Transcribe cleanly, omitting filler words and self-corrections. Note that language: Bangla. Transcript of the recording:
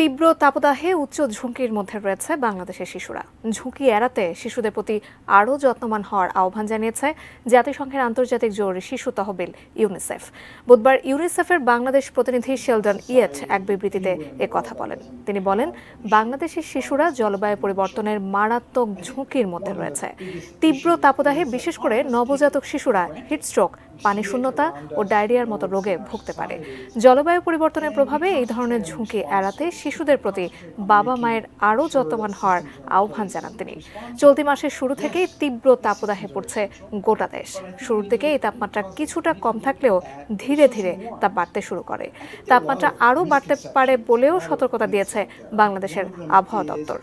তীব্র তাপদাহে উচ্চ ঝুঁকির মধ্যে রয়েছে বাংলাদেশের শিশুরা। ঝুঁকি এড়াতে শিশুদের প্রতি আরও যত্নবান হওয়ার আহ্বান জানিয়েছে জাতিসংঘের আন্তর্জাতিক জরুরি শিশু তহবিল ইউনিসেফ। বুধবার ইউনিসেফের বাংলাদেশ প্রতিনিধি শেলডন ইয়েট এক বিবৃতিতে কথা বলেন। তিনি বলেন, বাংলাদেশের শিশুরা জলবায়ু পরিবর্তনের মারাত্মক ঝুঁকির মধ্যে রয়েছে। তীব্র তাপদাহে বিশেষ করে নবজাতক শিশুরা হিটস্ট্রোক, পানি শূন্যতা ও ডায়রিয়ার মতো রোগে ভুগতে পারে। জলবায়ু পরিবর্তনের প্রভাবে এই ধরনের ঝুঁকি এড়াতে শিশুদের প্রতি বাবা মায়ের আরও যত্নবান হওয়ার আহ্বান জানান তিনি। চলতি মাসের শুরু থেকেই তীব্র তাপদাহে পড়ছে গোটা দেশ। শুরুর দিকে এই তাপমাত্রা কিছুটা কম থাকলেও ধীরে ধীরে তা বাড়তে শুরু করে। তাপমাত্রা আরও বাড়তে পারে বলেও সতর্কতা দিয়েছে বাংলাদেশের আবহাওয়া দপ্তর।